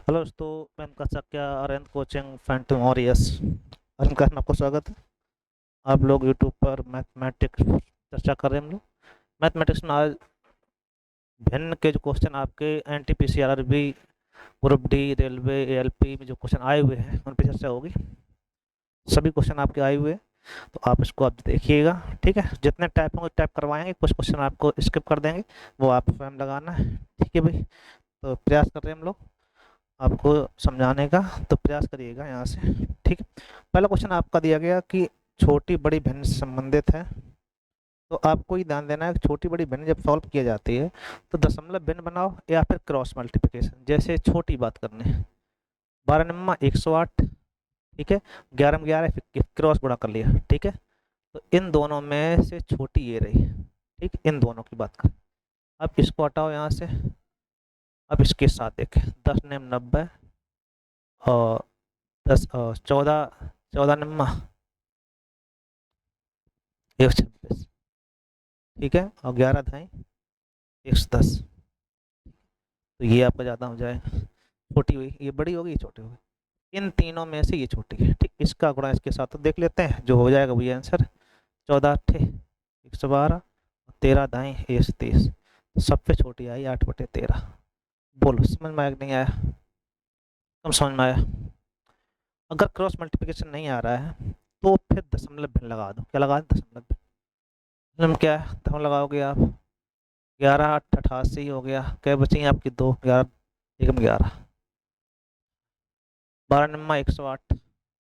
Hello दोस्तों, मैं इनका सक्या अरेंत कोचिंग फैंटम और यस अरेंत का आपको स्वागत है। आप लोग यूट्यूब पर मैथमेटिक्स चर्चा कर रहे हैं। हम लोग मैथमेटिक्स में आज भिन्न के जो क्वेश्चन आपके NTPC RRB group D railway ALP में जो क्वेश्चन आए हुए हैं उन पर चर्चा होगी। सभी क्वेश्चन आपके आए हुए हैं, तो आप इसको आप देखिएगा। ठीक है, जितने टाइप होंगे टाइप करवाएंगे, कुछ क्वेश्चन आपको स्किप कर देंगे, वो आप स्वयं लगाना है। ठीक है भाई, तो प्रयास कर रहे हैं हम लोग आपको समझाने का, तो प्रयास करिएगा यहाँ से। ठीक है, पहला क्वेश्चन आपका दिया गया कि छोटी बड़ी भिन्न से संबंधित है। तो आपको ये ध्यान देना है कि छोटी बड़ी भिन्न जब सॉल्व किया जाती है तो दशमलव भिन्न बनाओ या फिर क्रॉस मल्टीप्लिकेशन। जैसे छोटी बात करनी है, 12 ठीक है, 11 में 11 फिर क्रॉस गुणा कर लिया। ठीक है, तो इन दोनों में से छोटी ये रही। ठीक, इन दोनों की बात कर। अब इसको हटाओ यहाँ से। अब इसके साथ देखें, 10 9 90 और 14 14 126। ठीक है, और 11 दाएं 110। तो ये आपका ज़्यादा हो जाएगा, छोटी हुई, ये बड़ी होगी ये छोटी होगी। इन तीनों में से ये छोटी है। ठीक, इसका गुणा इसके साथ तो देख लेते हैं, जो हो जाएगा वही आंसर। 14 8 112, 13 दाएं 130। तो सबसे छोटी आई 8/13। बोलो समझ में आया कि नहीं आया? कम समझ में आया? अगर क्रॉस मल्टीप्लिकेशन नहीं आ रहा है तो फिर दशमलव भिन्न लगा दो। क्या लगा दो? दशमलव भिन्न। क्या है दशमलव लगाओगे आप? 11 8 88 हो गया। क्या बची आपकी? 2 11 एकम 11। 12 9 108।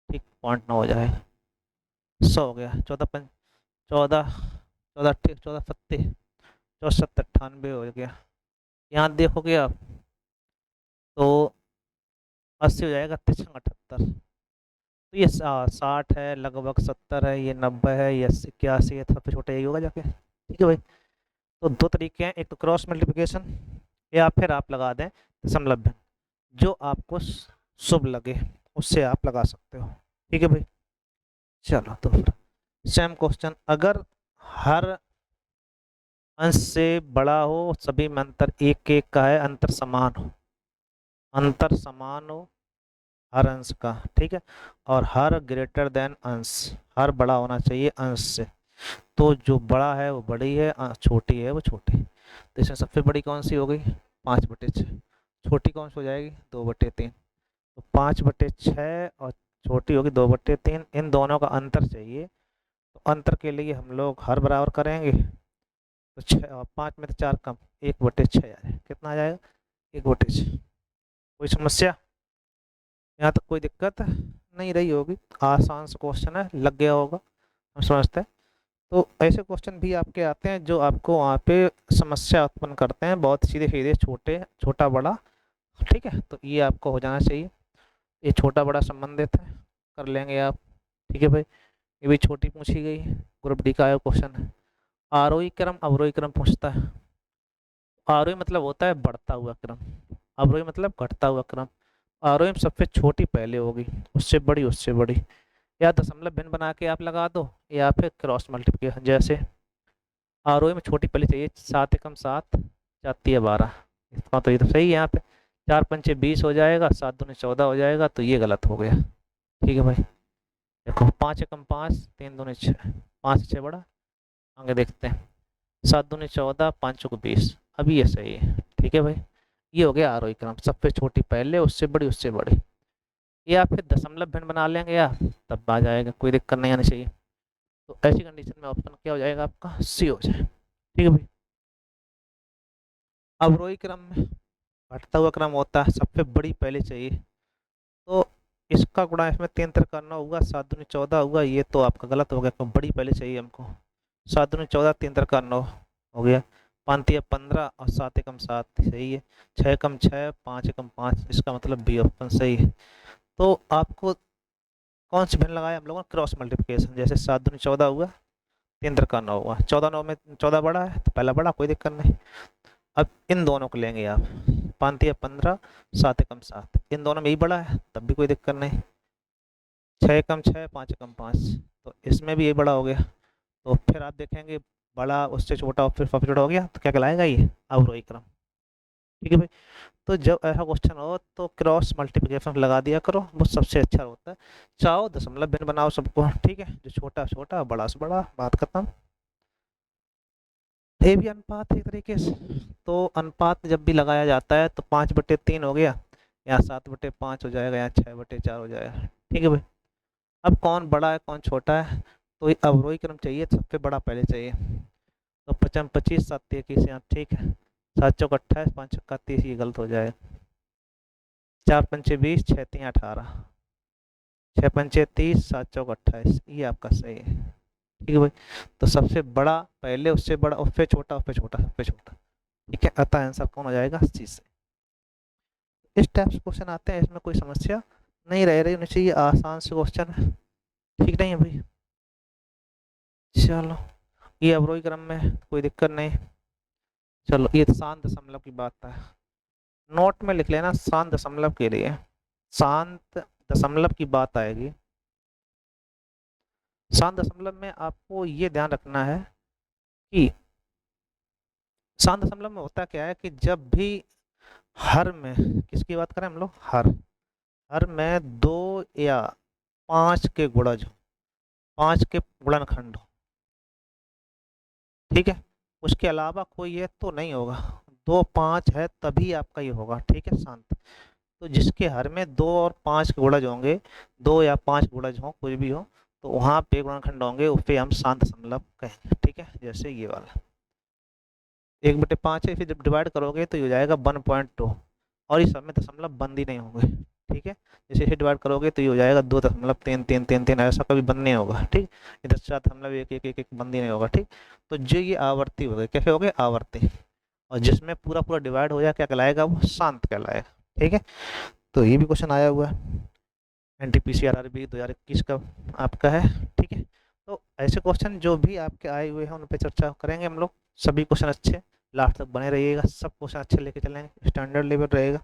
ठीक, 0.9 हो जाएगा। 100 हो गया। 14 14 ठीक 14 सत्ते 64 98 हो गया। यहाँ देखोगे आप तो 80 हो जाएगा। 73 78। तो ये 60 है, लगभग 70 है, ये 90 है, ये 81 है। सबसे छोटा यही होगा जाके। ठीक है भाई, तो दो तरीके हैं, एक तो क्रॉस मल्टीप्लिकेशन या फिर आप लगा दें दशमलव भिन्न। जो आपको शुभ लगे उससे आप लगा सकते हो। ठीक है भाई, चलो तो फिर सेम क्वेश्चन। अगर हर अंश से बड़ा हो, सभी में अंतर एक एक का है, अंतर समान हो, अंतर समान हो हर अंश का। ठीक है, और हर ग्रेटर देन अंश, हर बड़ा होना चाहिए अंश से। तो जो बड़ा है वो बड़ी है, छोटी है वो छोटी। तो इसमें सबसे बड़ी कौन सी हो गई? 5/6। छोटी कौन सी हो जाएगी? 2/3। तो 5/6 और छोटी होगी 2/3। इन दोनों का अंतर चाहिए, तो अंतर के लिए हम लोग हर बराबर करेंगे। तो 5 में से 4 कम, 1/6 आ जाए। कितना आ जाएगा? 1/6। कोई समस्या? यहाँ तक कोई दिक्कत नहीं रही होगी। आसान सा क्वेश्चन है, लग गया होगा, हम समझते हैं। तो ऐसे क्वेश्चन भी आपके आते हैं जो आपको वहाँ पे समस्या उत्पन्न करते हैं, बहुत सीधे सीधे, छोटे छोटा बड़ा। ठीक है, तो ये आपको हो जाना चाहिए। ये छोटा बड़ा संबंधित है, कर लेंगे आप। ठीक है भाई, ये भी छोटी पूछी गई है, ग्रुप डी का आया क्वेश्चन है। आरोही क्रम अवरोही क्रम पूछता है। आरोही मतलब होता है बढ़ता हुआ क्रम, अवरोही मतलब घटता हुआ क्रम। आरोही में सबसे छोटी पहले होगी, उससे बड़ी उससे बड़ी। या दशमलव भिन्न बना के आप लगा दो, या फिर क्रॉस मल्टीप्लिकेशन। जैसे आरोही में छोटी पहले चाहिए, 7 एकम 7 4 12। इसका तो ये तो सही है। यहाँ पे 4 पंचे 20 हो जाएगा, 7 दूनी 14 हो जाएगा, तो ये गलत हो गया। ठीक है भाई, देखो 5 एकम 5 3 दूनी 6, 5 6 बड़ा। आगे देखते हैं, 7 दूनी 14 5 चौक 20। अभी ये सही है। ठीक है भाई, ये हो गया आरोही क्रम, सबसे छोटी पहले उससे बड़ी उससे बड़ी। या फिर दशमलव भिन्न बना लेंगे या, तब आ जाएगा, कोई दिक्कत नहीं आनी चाहिए। तो ऐसी कंडीशन में ऑप्शन क्या हो जाएगा आपका? सी हो जाए। ठीक है भाई, अवरोही क्रम में घटता हुआ क्रम होता है, सबसे बड़ी पहले चाहिए। तो इसका गुणा इसमें 3 करना होगा, 7 दूनी 14 होगा। ये तो आपका गलत हो गया, क्योंकि बड़ी पहले चाहिए हमको। 7 दूनी 14 3 का 9 हो गया। 5 15 और 7 एकम 7 सही है। 6 एकम 6 5 एकम 5, इसका मतलब बी ऑप्शन सही है। तो आपको कौन सी भिन्न लगाया हम लोगों ने? Cross multiplication. जैसे 7 दूनी 14 हुआ, 3 का 9 हुआ। 14 9 में 14 बड़ा है, तो पहला बड़ा, कोई दिक्कत नहीं। अब इन दोनों को लेंगे आप, 5 15 7 एकम 7, इन दोनों में ही बड़ा है, तब भी कोई दिक्कत नहीं। 6 एकम 6 5 एकम 5, तो इसमें भी ये बड़ा हो गया। तो फिर आप देखेंगे बड़ा उससे छोटा और फिर सबसे छोटा हो गया, तो क्या कहलाएगा? ये अवरोही क्रम। ठीक है भाई। तो जब ऐसा क्वेश्चन हो तो क्रॉस मल्टीप्लिकेशन लगा दिया करो, वो सबसे अच्छा होता है। चाहो दशमलव भिन्न बनाओ सबको, ठीक है, जो छोटा छोटा बड़ा से बड़ा, बात खत्म। ये भी अनुपात है एक तरीके से। तो अनुपात जब भी लगाया जाता है तो 5/3 हो गया, या 7/5 हो जाएगा, या 6/4 हो जाएगा, ठीक है भाई। अब कौन बड़ा है कौन छोटा है, तो ये अवरोही क्रम चाहिए तो सबसे बड़ा पहले चाहिए। तो 55 25 7 21 यहाँ, ठीक है। 7 चौक 28, 5 छक्का 30, ये गलत हो जाएगा। 4 पंचे 20, 6 3 18, 6 पंचे 30, 7 चौक 28, ये आपका सही है, ठीक है भाई। तो सबसे बड़ा पहले, उससे बड़ा, उससे छोटा, उससे छोटा, सबसे छोटा, ठीक है। अतः आंसर कौन हो जाएगा, सी से। इस टाइप से क्वेश्चन आते हैं, इसमें कोई समस्या नहीं रह रही होनी चाहिए, आसान से क्वेश्चन है, ठीक नहीं है भाई। चलो, ये अवरोही क्रम में कोई दिक्कत नहीं। चलो, ये शांत दशमलव की बात है, नोट में लिख लेना शांत दशमलव के लिए, शांत दशमलव की बात आएगी। शांत दशमलव में आपको ये ध्यान रखना है कि शांत दशमलव में होता क्या है कि जब भी हर में, किसकी बात करें हम लोग, हर, हर में 2 या 5 के गुणज हो, 5 के गुणनखंड हो, ठीक है, उसके अलावा कोई ये तो नहीं होगा। 2 5 है तभी आपका ये होगा, ठीक है, शांत। तो जिसके हर में 2 और 5 के गुणज होंगे, 2 या 5 गुणज हो, कुछ भी हो, तो वहां पे गुणनखंड होंगे, उस पे हम शांत दशमलव कहेंगे, ठीक है। जैसे ये वाला 1/5 है, फिर जब डिवाइड करोगे तो ये हो जाएगा 1.2, और इस सब में दशमलव बंद ही नहीं होंगे, ठीक है। जैसे इसे डिवाइड करोगे तो ये हो जाएगा 2.33333, ऐसा कभी बंद नहीं होगा, ठीक। इधर 4.1 1 1 1 बंद ही नहीं होगा, ठीक। तो जो ये आवर्ती हो गए, कैसे हो गए, आवर्ती, और जिसमें पूरा पूरा डिवाइड हो जाए क्या कहलाएगा, वो शांत कहलाएगा, ठीक है। तो ये भी क्वेश्चन आया हुआ है NTPC RRB 2021 का आपका है, ठीक है। तो ऐसे क्वेश्चन जो भी आपके आए हुए हैं उन पर चर्चा करेंगे हम लोग, सभी क्वेश्चन अच्छे, लास्ट तक बने रहिएगा, सब क्वेश्चन अच्छे लेके चलेंगे, स्टैंडर्ड लेवल रहेगा,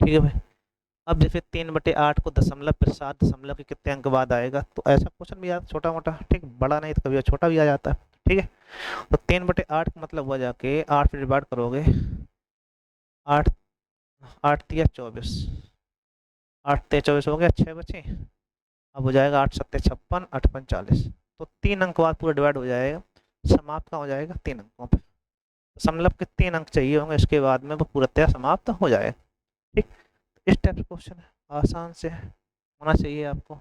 ठीक है भाई। अब जैसे 3/8 को दशमलव फिर 7 दशमलव के कितने अंक बाद आएगा, तो ऐसा क्वेश्चन भी आता छोटा मोटा, ठीक, बड़ा नहीं तो कभी छोटा भी आ जाता है, ठीक है। तो 3/8 का मतलब हुआ जाके 8 से डिवाइड करोगे, 8 8 तिया 24, 8 तिया 24 हो गया, 6 बचे, अब हो जाएगा 8 7 56, 8 5 40, तो 3 अंक बाद पूरा डिवाइड हो जाएगा, समाप्त का हो जाएगा 3 अंकों पे, दशमलव के 3 अंक चाहिए होंगे, इसके बाद में वो पूर्णतः समाप्त हो जाएगा, ठीक। इस टाइप से क्वेश्चन है, आसान से होना चाहिए आपको।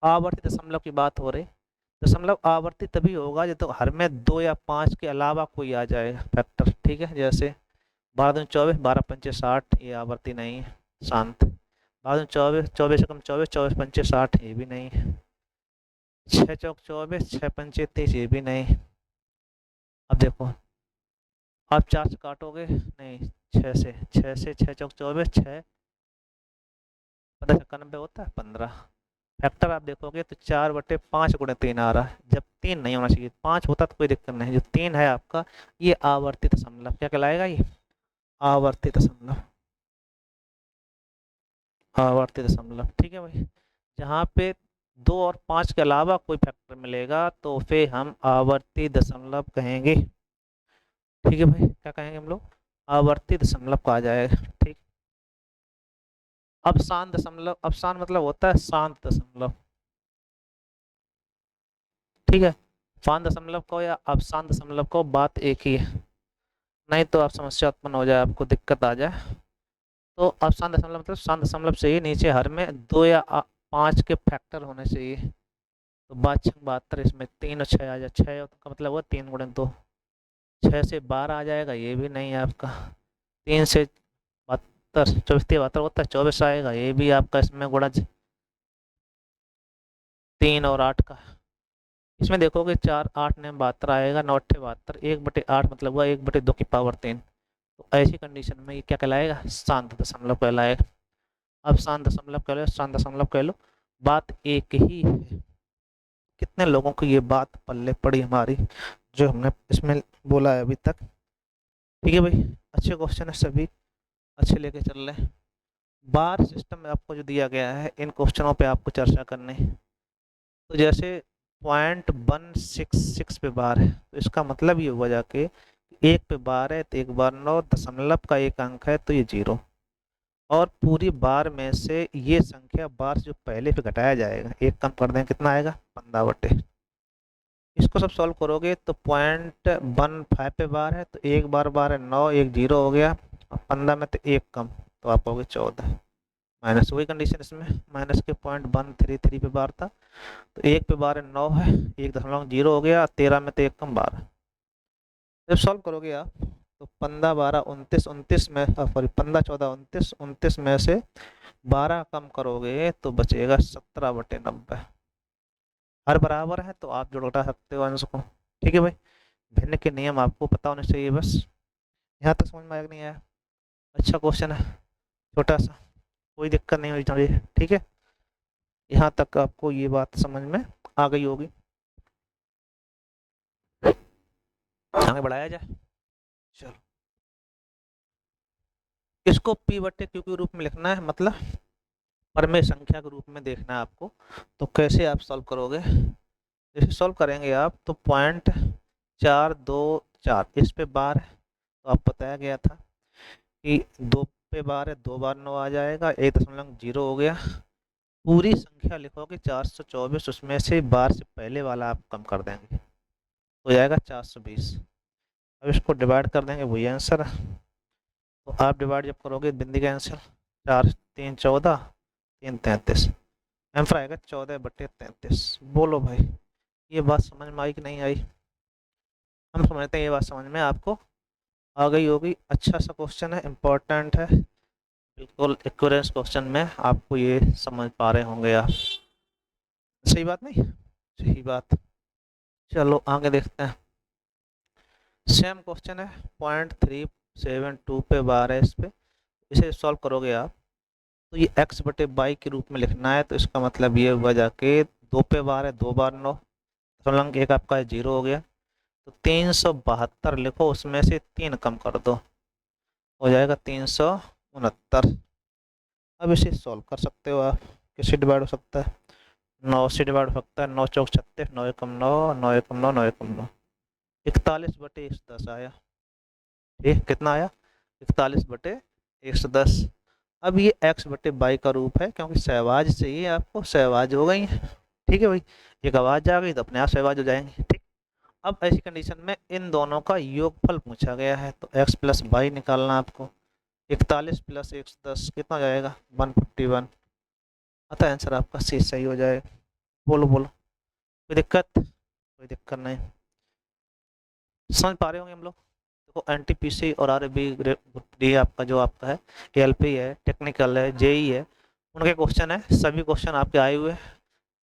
आवर्ती दशमलव की बात हो रही, दशमलव आवर्ती तभी होगा जब तो हर में 2 या 5 के अलावा कोई आ जाएगा फैक्टर, ठीक है। जैसे 12 दूनी 24, 12 पंचे 60, ये आवर्ती नहीं है, शांत। 12 दूनी 24, 24 से कम 24, 24 पंचे 60, ये भी नहीं है। 6 चौक 24, 6 पंचे 30, ये भी नहीं। अब देखो, आप 4 से काटोगे नहीं, 6 से, 6 चौक 24, 6 15 छक्का 90 होता है 15। फैक्टर आप देखोगे तो 4/5 × 3 आ रहा है, जब 3 नहीं होना चाहिए, 5 होता तो कोई दिक्कत नहीं, जो 3 है आपका, ये आवर्ती दशमलव क्या कहलाएगा, ये आवर्ती दशमलव, आवर्ती दशमलव, ठीक है भाई। जहाँ पे 2 और 5 के अलावा कोई फैक्टर मिलेगा तो फिर हम आवर्ती दशमलव कहेंगे, ठीक है भाई। क्या कहेंगे हम लोग, आवर्ती दशमलव कहा जाएगा, ठीक। अब शांत दशमलव, अब शांत मतलब होता है शांत दशमलव, ठीक है। शांत दशमलव को या अब शांत दशमलव को बात एक ही है, नहीं तो आप समस्या उत्पन्न हो जाए, आपको दिक्कत आ जाए। तो अब शांत दशमलव मतलब शांत दशमलव चाहिए, नीचे हर में 2 या 5 के फैक्टर होने चाहिए। तो 5×6 = 72, इसमें 3 और 6 आ जाए, 6 का मतलब हुआ 3 × 2, 6 से 12 आ जाएगा, ये भी नहीं है आपका। 3 से 72, 24 होता है, 24 आएगा, ये भी आपका इसमें गुणा 3 और 8 का। इसमें देखोगे 4 8 ने 72 आएगा, 9 8 72, 1/8 मतलब हुआ 1/2 की पावर 3। तो ऐसी कंडीशन में ये क्या कहलाएगा, शांत दशमलव कहलाएगा। अब शांत दशमलव कह लो, शांत दशमलव कह लो, बात एक ही है। कितने लोगों को ये बात पल्ले पड़ी हमारी, जो हमने इसमें बोला है अभी तक, ठीक है भाई। अच्छे क्वेश्चन है, सभी अच्छे लेके चल रहे हैं। बार सिस्टम में आपको जो दिया गया है, इन क्वेश्चनों पे आपको चर्चा करनी है। तो जैसे 0.166 पे बार है, तो इसका मतलब ये हुआ जाके 1 पे बार है तो 1 बार 9, दशमलव का एक अंक है तो ये 0, और पूरी बार में से ये संख्या बार से जो पहले पे घटाया जाएगा, एक कम कर दें, कितना आएगा 15/। इसको सब सॉल्व करोगे तो 0.15 पे बार है तो एक बार है 9, एक 0 हो गया, और 15 में तो एक कम, तो आप होगे 14, माइनस वही कंडीशन इसमें, माइनस के 0.133 पे बार था, तो एक पे बार है 9 है, 1.0 हो गया, 13 में तो एक कम 12। जब सॉल्व करोगे आप तो 15 12 29, 29 में सॉरी 15 14 29, 29 में से 12 कम करोगे तो बचेगा 17/90। हर बराबर है तो आप जोड़ घटा सकते हो अंश को। ठीक है भाई, भिन्न के नियम आपको पता होने चाहिए बस। यहाँ तक समझ में आया कि नहीं आया? अच्छा क्वेश्चन है, छोटा सा, कोई दिक्कत नहीं होनी चाहिए। ठीक है, यहाँ तक आपको ये बात समझ में आ गई होगी। आगे बढ़ाया जाए, चलो। इसको P/Q के रूप में लिखना है, मतलब परमेय संख्या के रूप में देखना है आपको। तो कैसे आप सॉल्व करोगे? जैसे सॉल्व करेंगे आप तो 0.424 इस पे बार है, तो आप बताया गया था कि 2 पे बार है, 2 बार 9 आ जाएगा, 1.0 हो गया। पूरी संख्या लिखोगे 424, उसमें से बार से पहले वाला आप कम कर देंगे, हो जाएगा 420। अब इसको डिवाइड कर देंगे, वही आंसर है। तो आप डिवाइड जब करोगे बिंदी का आंसर 4 3 14 3 33, आंसर आएगा 14/33। बोलो भाई, ये बात समझ में आई कि नहीं आई? हम समझते हैं ये बात समझ में आपको आ गई होगी। अच्छा सा क्वेश्चन है, इम्पोर्टेंट है, बिल्कुल इक्विवेलेंस क्वेश्चन में आपको ये समझ पा रहे होंगे आप। सही बात नहीं? सही बात। चलो आगे देखते हैं। सेम क्वेश्चन है, 0.372 पे बार है इस पे, इसे सॉल्व करोगे आप तो ये x/y के रूप में लिखना है, तो इसका मतलब ये हुआ जाके 2 पे बार है, 2 बार 9, दशमलव एक आपका 0 हो गया, तो 372 लिखो, उसमें से 3 कम कर दो, हो जाएगा 369। अब इसे सॉल्व कर सकते हो आप, किससे डिवाइड हो सकता है? 9 से डिवाइड हो सकता है, 9 चौक 36, 9 एकम 9, 9 एकम 9, 9 एकम 9, 41/110 आया। ठीक, कितना आया? 41/110। अब ये x/y का रूप है, क्योंकि सहवाज चाहिए आपको, सहवाज हो गई है। ठीक है भाई, एक आवाज आ गई तो अपने आप सहवाज हो जाएंगे। ठीक, अब ऐसी कंडीशन में इन दोनों का योगफल पूछा गया है, तो x+y निकालना आपको। 41 + 110 कितना हो जाएगा? 151। अतः आंसर आपका सी सही हो जाएगा। बोलो बोलो, कोई दिक्कत? कोई दिक्कत नहीं, समझ पा रहे होंगे हम लोग। देखो NTPC और RAB डी आपका जो आपका है, ALP है, टेक्निकल है, JEE है, उनके क्वेश्चन है, सभी क्वेश्चन आपके आए हुए हैं।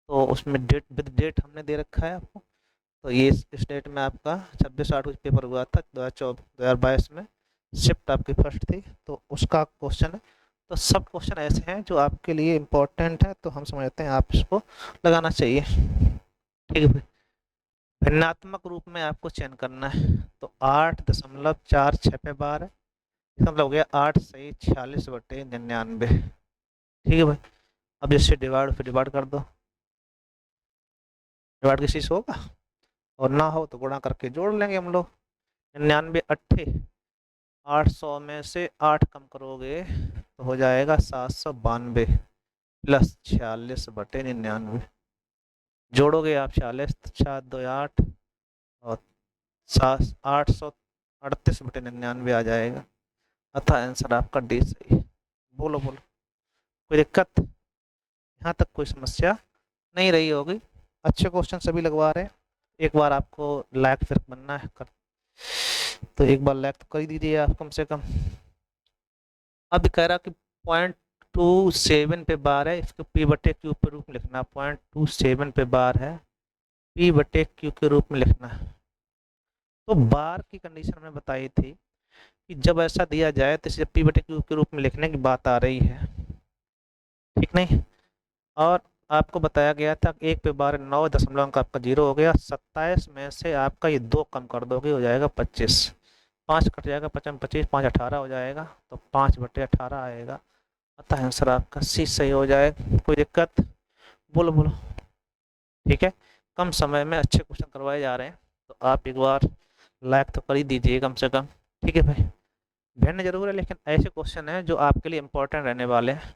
तो उसमें डेट विद डेट हमने दे रखा है आपको। तो ये इस डेट में आपका 26/8 को पेपर हुआ था 2022 में, शिफ्ट आपकी फर्स्ट थी, तो उसका क्वेश्चन है। तो सब क्वेश्चन ऐसे हैं जो आपके लिए इम्पोर्टेंट है, तो हम समझते हैं आप इसको लगाना चाहिए। ठीक है भाई, भिन्नात्मक रूप में आपको चयन करना है, तो 8.46 पे बार है, इसका मतलब हो गया 8 सही 46/99। ठीक है भाई, अब इससे डिवाइड फिर डिवाइड कर दो, डिवाइड किसी से होगा, और ना हो तो गुणा करके जोड़ लेंगे हम लोग। 99 अट्ठे 800 में से 8 कम करोगे तो हो जाएगा 792 + 46/99। जोड़ोगे आप 46, 4 2 8, और 838/99 आ जाएगा। अतः आंसर आपका डी सही है। बोलो बोलो, कोई दिक्कत? यहाँ तक कोई समस्या नहीं रही होगी। अच्छे क्वेश्चन सभी लगवा रहे हैं। एक बार आपको लायक फिर बनना है कर, तो एक बार लायक तो कर ही दीजिए आप कम से कम। अब कह रहा कि 0.27 पे बार है, इसको P/Q के रूप में लिखना। 0.27 पे बार है, P/Q के रूप में लिखना है। तो बार की कंडीशन हमने बताई थी कि जब ऐसा दिया जाए तो इसे P/Q के रूप में लिखने की बात आ रही है, ठीक नहीं? और आपको बताया गया था कि 1 पे बार 9, दशमलव अंक आपका 0 हो गया, 27 में से आपका ये 2 कम कर दोगे, हो जाएगा 25, 5 कट जाएगा, 55 25 5 18 हो जाएगा, तो 5/18 आएगा। अतः आंसर आपका सी सही हो जाएगा। कोई दिक्कत? बोलो बोलो। ठीक है, कम समय में अच्छे क्वेश्चन करवाए जा रहे हैं, तो आप एक बार लाइक तो कर ही दीजिए कम से कम। ठीक है भाई, भिन्न जरूर है लेकिन ऐसे क्वेश्चन हैं जो आपके लिए इंपॉर्टेंट रहने वाले हैं।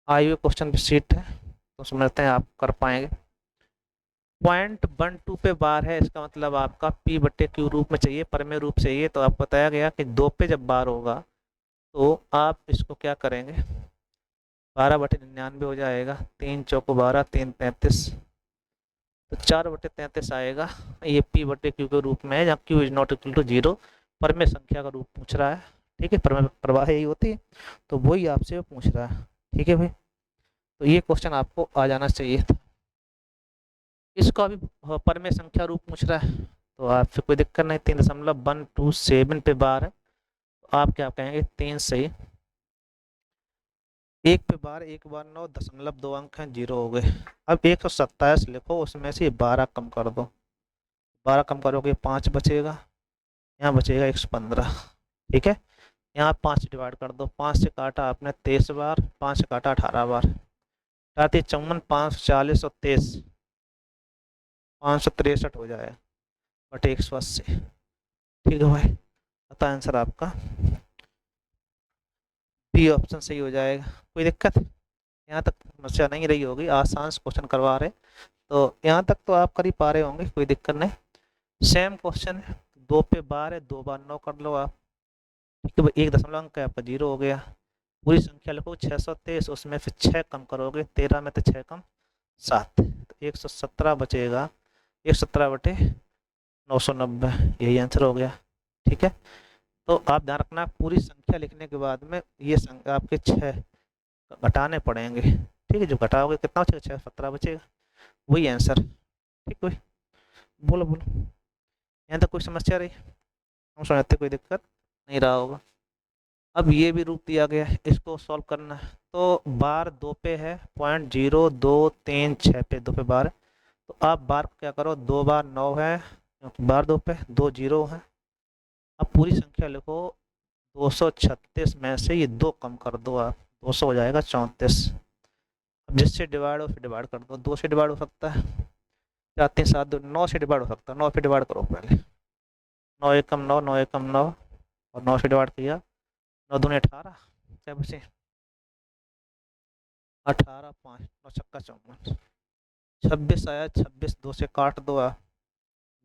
आए हुए क्वेश्चन की सीट है तो समझते हैं आप कर पाएंगे। 0.12 पे बार है, इसका मतलब आपका पी बट्टे क्यू रूप में चाहिए, परमेय रूप चाहिए। तो आपको बताया गया कि 2 पे जब बार होगा तो आप इसको क्या करेंगे, 12/99 हो जाएगा, 3 × 4 = 12, 3 × 33, तो 4/33 आएगा। ये पी बट्टे क्यू के रूप में है, जहाँ Q is not equal to 0, परमेय संख्या का रूप पूछ रहा है। ठीक है, परमेय प्रवाह यही होती है, तो वही आपसे पूछ रहा है। ठीक है भाई, तो ये क्वेश्चन आपको आ जाना चाहिए था। इसको अभी परमेय संख्या रूप पूछ रहा है तो आपसे कोई दिक्कत नहीं, 3.127 पे बार है, तो आप क्या कहेंगे, 3 सही, 1 पे बार, 1 बार 9 दशमलव 2 अंक हैं, 0 हो गए। अब 127 लिखो, उसमें से 12 कम कर दो, 12 कम करोगे 5 बचेगा, यहाँ बचेगा 115। ठीक है, यहाँ 5 डिवाइड कर दो, 5 से काटा आपने 23 बार, 5 से काटा 18 बार, 54, 540 और 23, 563 हो जाएगा बटे 180। ठीक है भाई, अतः आंसर आपका बी ऑप्शन सही हो जाएगा। कोई दिक्कत, यहाँ तक समस्या नहीं रही होगी, आसान क्वेश्चन करवा रहे, तो यहाँ तक तो आप कर ही पा रहे होंगे, कोई दिक्कत नहीं। सेम क्वेश्चन है, 2 पे बार है, 2 बार 9 कर लो आप। ठीक है भाई, 1 दशमलव अंक है आपका, 0 हो गया। पूरी संख्या लिखो 623, उसमें से 6 कम करोगे, 13 में तो 6 कम 7, तो 117 बचेगा, 117/990, यही आंसर हो गया। ठीक है, तो आप ध्यान रखना, पूरी संख्या लिखने के बाद में ये आपके 6 घटाने पड़ेंगे। ठीक है, जो घटाओगे कितना बचेगा, 617 बचेगा, वही आंसर। ठीक है, बोलो बोलो, यहाँ तक कोई समस्या रही, हम समझते कोई दिक्कत नहीं रहा होगा। अब ये भी रूप दिया गया है, इसको सॉल्व करना है। तो बार 2 पे है, 0.0236 पे 2 पे बार है, तो आप बार को क्या करो, 2 बार 9 है, क्योंकि बार 2 पे 2 0 है। अब पूरी संख्या लिखो, 236 में से ये 2 कम कर दो आप, 200 हो जाएगा 34। अब जिससे डिवाइड हो फिर डिवाइड कर दो, 2 से डिवाइड हो सकता है, 4 3 7 2, 9 से डिवाइड हो सकता है, 9 पे डिवाइड करो पहले, 9 एकम 9, 9 एकम 9, और 9 से डिवाइड किया, 9 दूनी 18, क्या बचे 18, 5 9 छक्का 54, 26 आया, 26 2 से काट दो आप,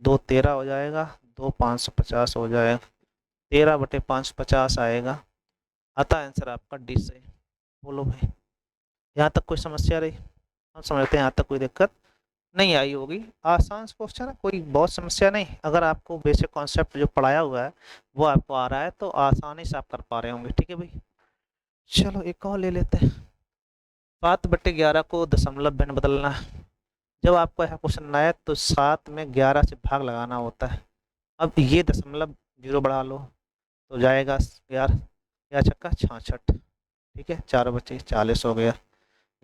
2 13 हो जाएगा, 2 550 हो जाएगा, 13/550 आएगा। आता आंसर आपका डी सही। बोलो भाई, यहाँ तक कोई समस्या रही, हम समझते हैं यहाँ तक कोई दिक्कत नहीं आई होगी। आसान क्वेश्चन है, कोई बहुत समस्या नहीं, अगर आपको बेसिक कॉन्सेप्ट जो पढ़ाया हुआ है वो आपको आ रहा है तो आसानी से आप कर पा रहे होंगे। ठीक है भाई, चलो एक और ले लेते हैं। 7/11 को दशमलव में बदलना है। जब आपको ऐसा क्वेश्चन आए तो 7 में 11 से भाग लगाना होता है। अब ये दशमलव 0 बढ़ा लो तो जाएगा 11, या छक्का 66। ठीक है, 4 बचे 40 हो गया,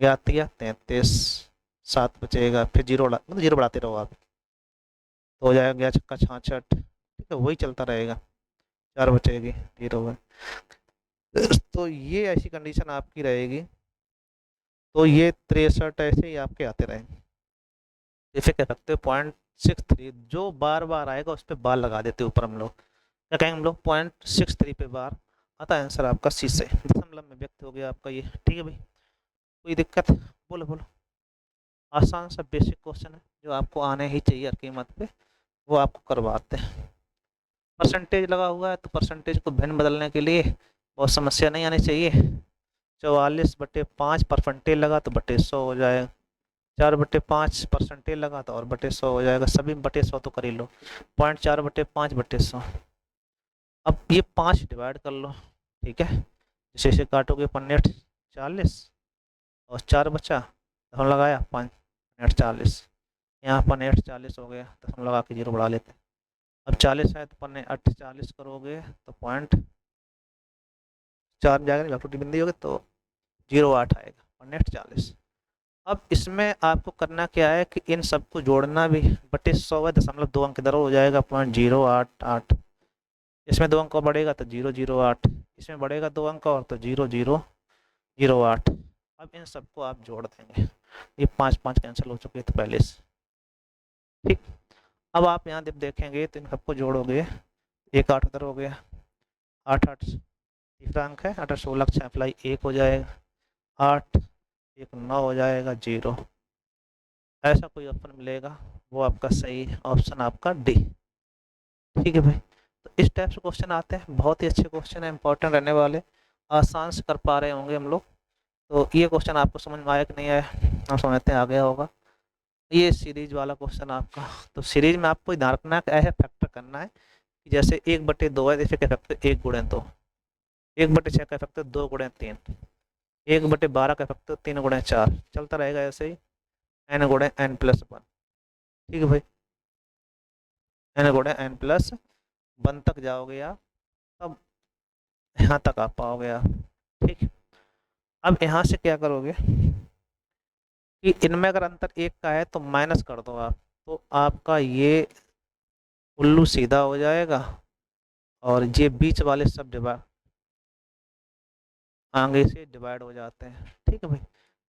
11 33, 7 बचेगा, फिर 0 मतलब 0 बढ़ाते रहो आप, तो हो जाएगा 11 छक्का 66। ठीक है, वही चलता रहेगा, 4 बचेगी, 0 है। तो ये ऐसी कंडीशन आपकी रहेगी, तो ये 63 ऐसे ही आपके आते रहेंगे। इसे कह सकते हो 0.63, जो बार बार आएगा उस पर बार लगा देते ऊपर हम लोग, क्या कहेंगे हम लोग, 0.63 पे बार। आता आंसर आपका सी से, दशमलव में व्यक्त हो गया आपका ये। ठीक है भाई, कोई दिक्कत, बोलो बोलो। आसान सा बेसिक क्वेश्चन है जो आपको आने ही चाहिए हर कीमत पे, वो आपको करवाते हैं। परसेंटेज लगा हुआ है तो परसेंटेज को भिन्न बदलने के लिए बहुत समस्या नहीं आनी चाहिए। 44/5 परसेंटेज लगा तो बटे 100 हो जाएगा, 4/5 परसेंटेज लगा तो और बटे 100 हो जाएगा, सभी बटे 100 तो कर ही लो, 0.4/5 बटे 100। अब ये 5 डिवाइड कर लो। ठीक है, जैसे इसे काटोगे 5 40 और 4 बचा, दशमलव लगाया 5 40, यहाँ 5 40 हो गया, दशमलव लगा के 0 बढ़ा लेते हैं। अब 40 है तो 5 40 करोगे तो 0.4 जाएगा, टूटी बिंदी होगी तो 0.8 आएगा, 5 40। अब इसमें आपको करना क्या है कि इन सबको जोड़ना भी, बटे 100 है, 0.2 अंक इधर हो जाएगा, 0.088, इसमें 2 अंक और बढ़ेगा तो 008, इसमें बढ़ेगा 2 अंक और तो 0008। अब इन सबको आप जोड़ देंगे, ये 5 5 कैंसिल हो चुके थे पहले से। ठीक, अब आप यहाँ जब देखेंगे तो इन सबको जोड़ोगे, एक 8 उधर हो गया, 8 8 तीसरा अंक है, 8 16 6 अप्लाई 1 हो जाएगा, 8 1 9 हो जाएगा 0। ऐसा कोई ऑप्शन मिलेगा वो आपका सही ऑप्शन आपका डी। ठीक है भाई, तो इस टाइप से क्वेश्चन आते हैं, बहुत ही अच्छे क्वेश्चन है, इंपॉर्टेंट रहने वाले, आसान से कर पा रहे होंगे हम लोग। तो ये क्वेश्चन आपको समझ में आया कि नहीं आया, हम समझते हैं आ गया होगा। ये सीरीज वाला क्वेश्चन आपका, तो सीरीज में आपको ध्यान रखना है कि ऐसे फैक्टर करना है कि जैसे 1/2 है, जैसे क्या फैक्टर 1 × 2, 1/6 का फैक्टर 2 × 3, 1/12 का फैक्टर 3 × 4, चलता रहेगा ऐसे ही n × n+1। ठीक है भाई, n × n+1 तक जाओगे आप, तब यहाँ तक आ पाओगे आप। ठीक, अब यहाँ से क्या करोगे कि इनमें अगर अंतर 1 का है तो माइनस कर दो आप, तो आपका ये उल्लू सीधा हो जाएगा और ये बीच वाले सब डिवाइड, आगे से डिवाइड हो जाते हैं। ठीक है भाई,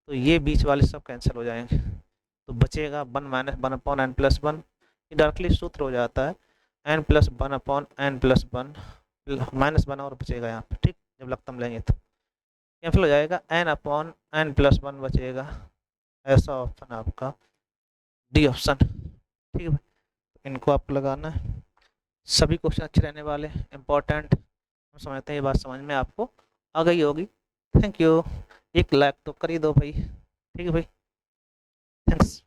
तो ये बीच वाले सब कैंसिल हो जाएंगे, तो बचेगा 1 - 1/n+1। ये डायरेक्टली सूत्र हो जाता है n+1/n+1 -1 और बचेगा यहाँ पे। ठीक, जब लघुत्तम लेंगे तो कैंसिल हो जाएगा, n/n+1 बचेगा। ऐसा ऑप्शन आपका डी ऑप्शन। ठीक है भाई, तो इनको आपको लगाना है, सभी क्वेश्चन अच्छे रहने वाले, इंपॉर्टेंट। हम समझते हैं ये बात समझ में आपको आ गई होगी। थैंक यू, एक लाइक तो कर ही दो भाई। ठीक है भाई, थैंक्स।